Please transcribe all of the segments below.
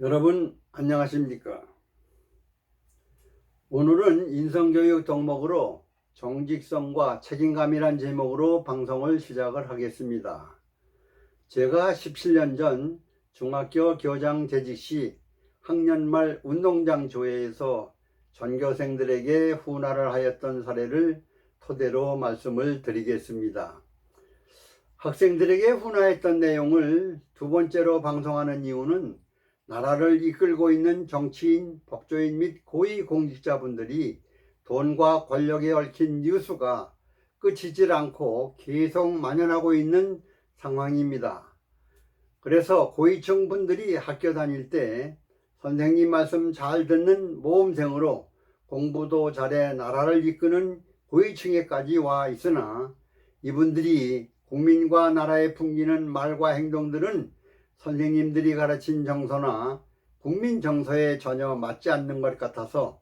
여러분 안녕하십니까? 오늘은 인성교육 덕목으로 정직성과 책임감이란 제목으로 방송을 시작을 하겠습니다. 제가 17년 전 중학교 교장 재직 시 학년 말 운동장 조회에서 전교생들에게 훈화를 하였던 사례를 토대로 말씀을 드리겠습니다. 학생들에게 훈화했던 내용을 두 번째로 방송하는 이유는 나라를 이끌고 있는 정치인, 법조인 및 고위공직자분들이 돈과 권력에 얽힌 뉴스가 끝이질 않고 계속 만연하고 있는 상황입니다. 그래서 고위층 분들이 학교 다닐 때 선생님 말씀 잘 듣는 모범생으로 공부도 잘해 나라를 이끄는 고위층에까지 와 있으나 이분들이 국민과 나라에 풍기는 말과 행동들은 선생님들이 가르친 정서나 국민 정서에 전혀 맞지 않는 것 같아서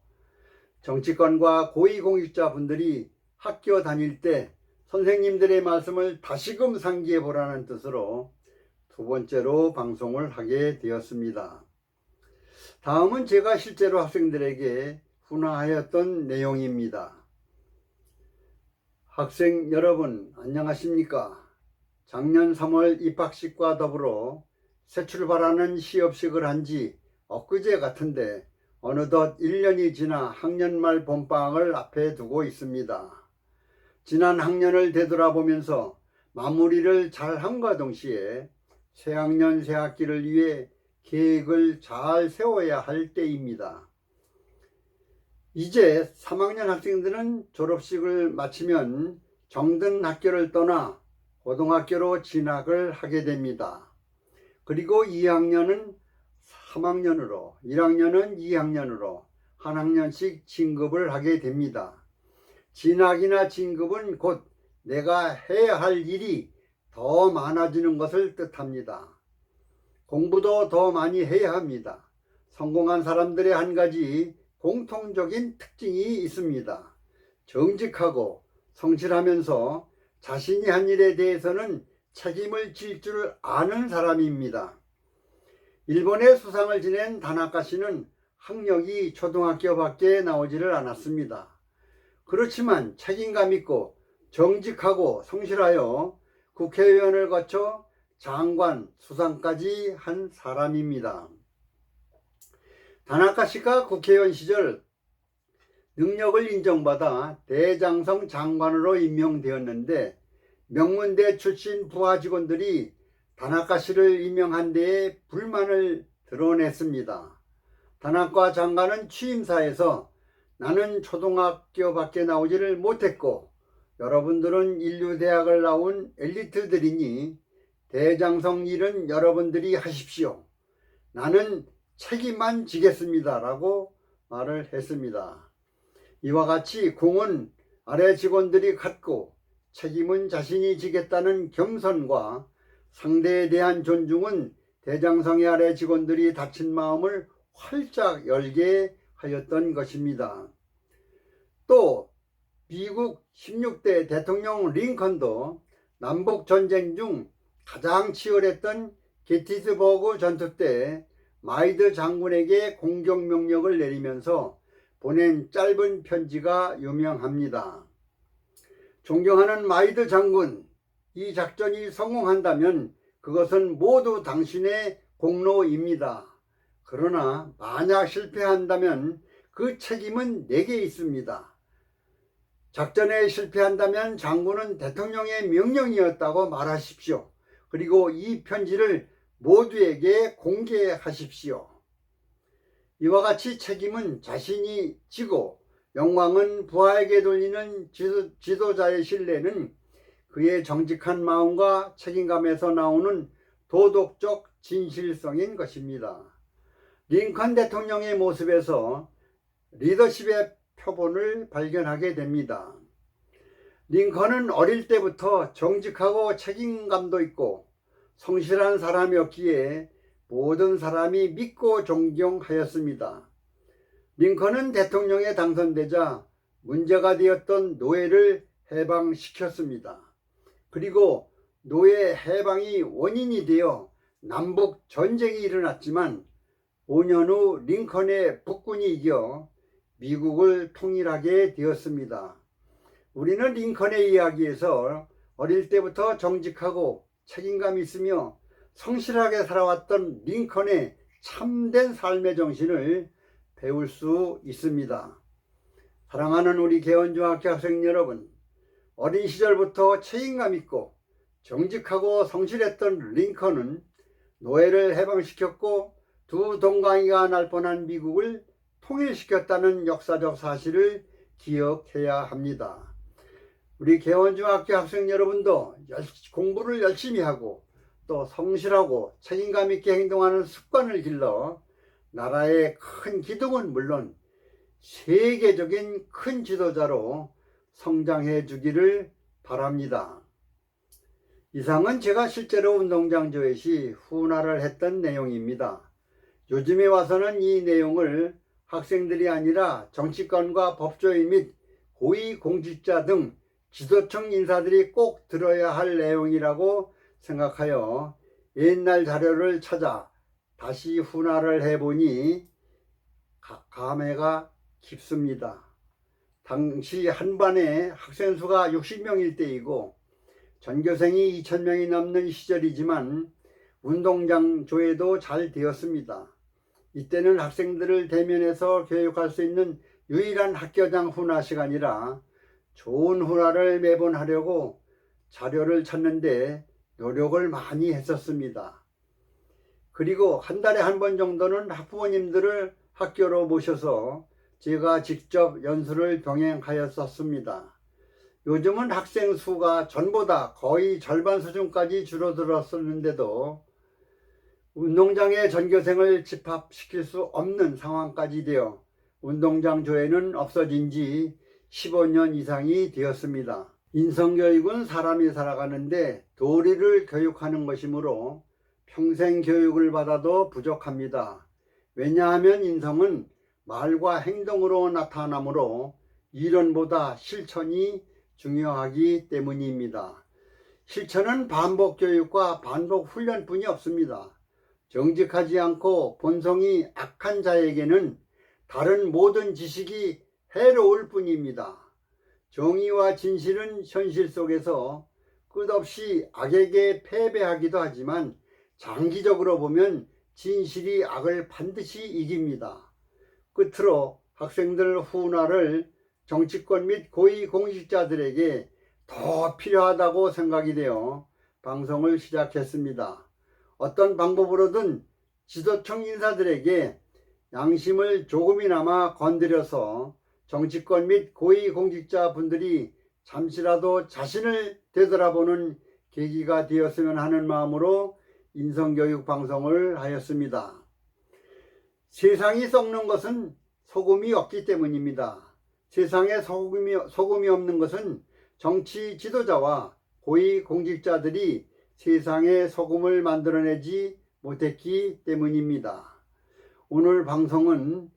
정치권과 고위공직자 분들이 학교 다닐 때 선생님들의 말씀을 다시금 상기해 보라는 뜻으로 두 번째로 방송을 하게 되었습니다. 다음은 제가 실제로 학생들에게 훈화하였던 내용입니다. 학생 여러분 안녕하십니까? 작년 3월 입학식과 더불어 새 출발하는 시업식을 한 지 엊그제 같은데 어느덧 1년이 지나 학년 말 봄방학을 앞에 두고 있습니다. 지난 학년을 되돌아보면서 마무리를 잘함과 동시에 새학년 새학기를 위해 계획을 잘 세워야 할 때입니다. 이제 3학년 학생들은 졸업식을 마치면 정든 학교를 떠나 고등학교로 진학을 하게 됩니다. 그리고 2학년은 3학년으로, 1학년은 2학년으로 한 학년씩 진급을 하게 됩니다. 진학이나 진급은 곧 내가 해야 할 일이 더 많아지는 것을 뜻합니다. 공부도 더 많이 해야 합니다. 성공한 사람들의 한 가지 공통적인 특징이 있습니다. 정직하고 성실하면서 자신이 한 일에 대해서는 책임을 질 줄 아는 사람입니다. 일본의 수상을 지낸 다나카 씨는 학력이 초등학교밖에 나오지를 않았습니다. 그렇지만 책임감 있고 정직하고 성실하여 국회의원을 거쳐 장관 수상까지 한 사람입니다. 다나카 씨가 국회의원 시절 능력을 인정받아 대장성 장관으로 임명되었는데 명문대 출신 부하 직원들이 다나카 씨를 임명한 데에 불만을 드러냈습니다. 다나카 장관은 취임사에서 나는 초등학교밖에 나오지를 못했고 여러분들은 인류대학을 나온 엘리트들이니 대장성 일은 여러분들이 하십시오. 나는 책임만 지겠습니다. 라고 말을 했습니다. 이와 같이 공은 아래 직원들이 갖고 책임은 자신이 지겠다는 겸손과 상대에 대한 존중은 대장성의 아래 직원들이 닫힌 마음을 활짝 열게 하였던 것입니다. 또 미국 16대 대통령 링컨도 남북전쟁 중 가장 치열했던 게티스버그 전투 때 마이드 장군에게 공격명령을 내리면서 보낸 짧은 편지가 유명합니다. 존경하는 마이드 장군, 이 작전이 성공한다면 그것은 모두 당신의 공로입니다. 그러나 만약 실패한다면 그 책임은 내게 있습니다. 작전에 실패한다면 장군은 대통령의 명령이었다고 말하십시오. 그리고 이 편지를 모두에게 공개하십시오. 이와 같이 책임은 자신이 지고 영광은 부하에게 돌리는 지도자의 신뢰는 그의 정직한 마음과 책임감에서 나오는 도덕적 진실성인 것입니다. 링컨 대통령의 모습에서 리더십의 표본을 발견하게 됩니다. 링컨은 어릴 때부터 정직하고 책임감도 있고 성실한 사람이었기에 모든 사람이 믿고 존경하였습니다. 링컨은 대통령에 당선되자 문제가 되었던 노예를 해방시켰습니다. 그리고 노예 해방이 원인이 되어 남북 전쟁이 일어났지만 5년 후 링컨의 북군이 이겨 미국을 통일하게 되었습니다. 우리는 링컨의 이야기에서 어릴 때부터 정직하고 책임감 있으며 성실하게 살아왔던 링컨의 참된 삶의 정신을 배울 수 있습니다. 사랑하는 우리 개원중학교 학생 여러분, 어린 시절부터 책임감 있고 정직하고 성실했던 링컨은 노예를 해방시켰고 두 동강이가 날 뻔한 미국을 통일시켰다는 역사적 사실을 기억해야 합니다. 우리 개원중학교 학생 여러분도 공부를 열심히 하고 또 성실하고 책임감 있게 행동하는 습관을 길러 나라의 큰 기둥은 물론 세계적인 큰 지도자로 성장해 주기를 바랍니다. 이상은 제가 실제로 운동장 조회 시 훈화를 했던 내용입니다. 요즘에 와서는 이 내용을 학생들이 아니라 정치권과 법조인 및 고위공직자 등 지도층 인사들이 꼭 들어야 할 내용이라고 생각하여 옛날 자료를 찾아 다시 훈화를 해보니 감회가 깊습니다. 당시 한 반에 학생 수가 60명일 때이고 전교생이 2,000명이 넘는 시절이지만 운동장 조회도 잘 되었습니다. 이때는 학생들을 대면해서 교육할 수 있는 유일한 학교장 훈화 시간이라 좋은 훈화를 매번 하려고 자료를 찾는데 노력을 많이 했었습니다. 그리고 한 달에 한 번 정도는 학부모님들을 학교로 모셔서 제가 직접 연수를 병행하였었습니다. 요즘은 학생 수가 전보다 거의 절반 수준까지 줄어들었었는데도 운동장에 전교생을 집합시킬 수 없는 상황까지 되어 운동장 조회는 없어진 지 15년 이상이 되었습니다. 인성교육은 사람이 살아가는데 도리를 교육하는 것이므로 평생 교육을 받아도 부족합니다. 왜냐하면 인성은 말과 행동으로 나타나므로 이론보다 실천이 중요하기 때문입니다. 실천은 반복 교육과 반복 훈련뿐이 없습니다. 정직하지 않고 본성이 악한 자에게는 다른 모든 지식이 해로울 뿐입니다. 정의와 진실은 현실 속에서 끝없이 악에게 패배하기도 하지만 장기적으로 보면 진실이 악을 반드시 이깁니다. 끝으로 학생들 훈화를 정치권 및 고위공직자들에게 더 필요하다고 생각이 되어 방송을 시작했습니다. 어떤 방법으로든 지도층 인사들에게 양심을 조금이나마 건드려서 정치권 및 고위공직자 분들이 잠시라도 자신을 되돌아보는 계기가 되었으면 하는 마음으로 인성교육 방송을 하였습니다. 세상이 썩는 것은 소금이 없기 때문입니다. 세상에 소금이 없는 것은 정치 지도자와 고위공직자들이 세상에 소금을 만들어내지 못했기 때문입니다. 오늘 방송은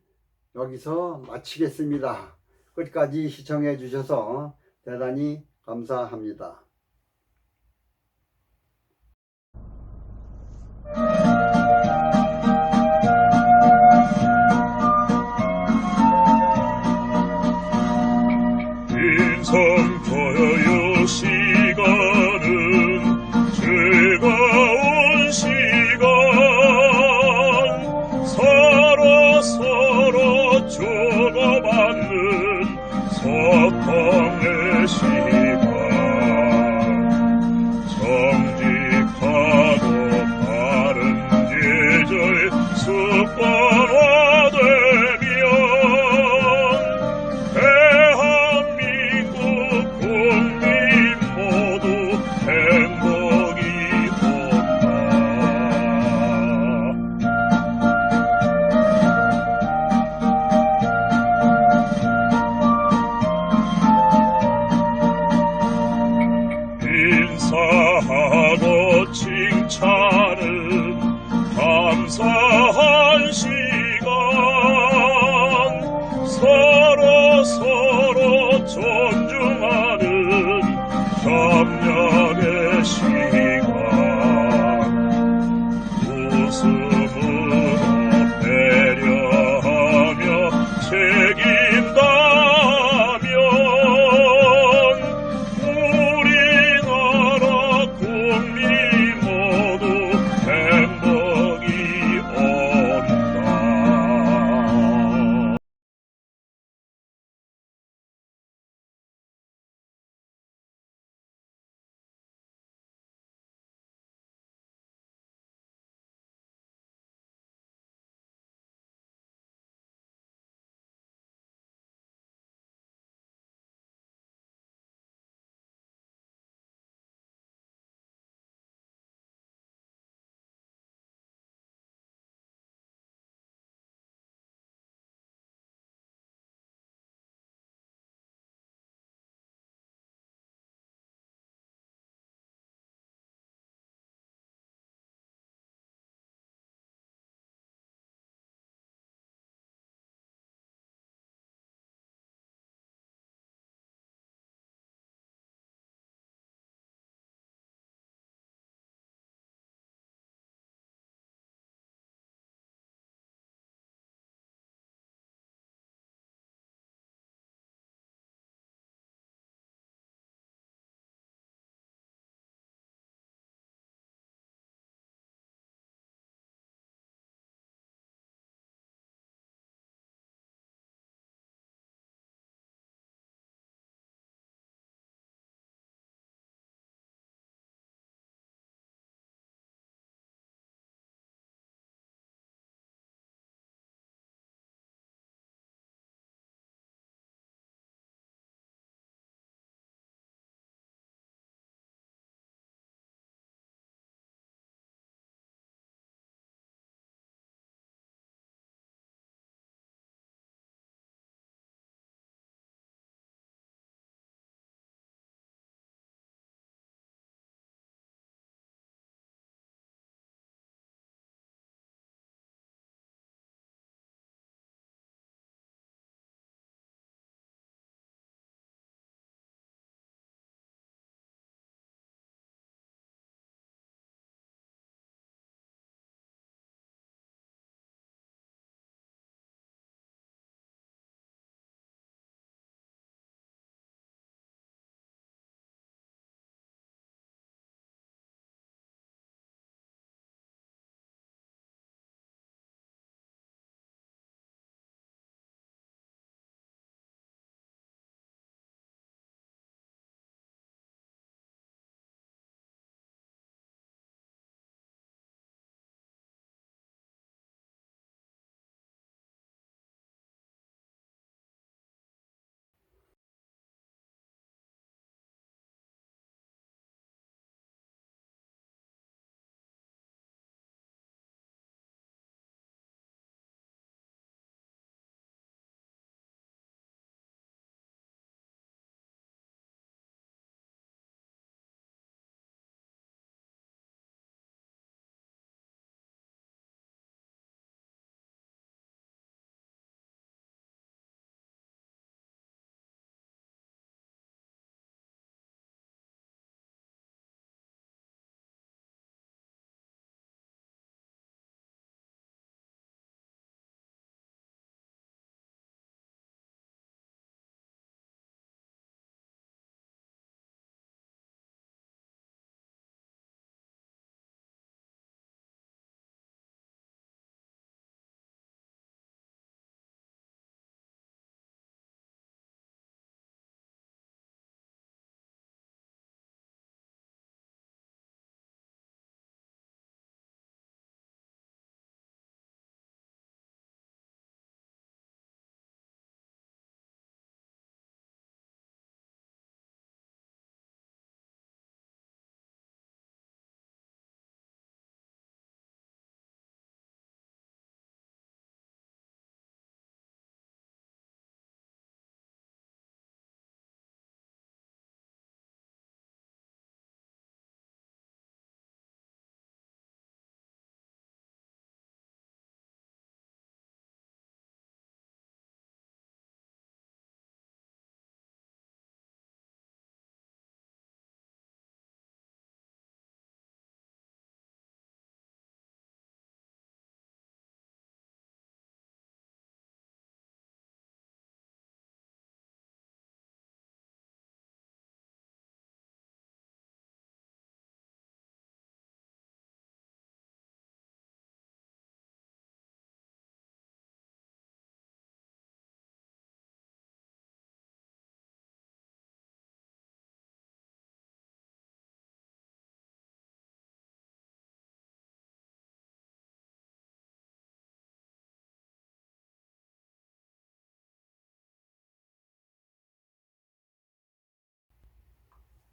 여기서 마치겠습니다. 끝까지 시청해 주셔서 대단히 감사합니다. 인성교육 시간은 즐거운 시간, 서로 주고받는 소통의 시간, 정직하고 바른 예절 습관화되면 인사하고 칭찬은 감사한 시간, 서로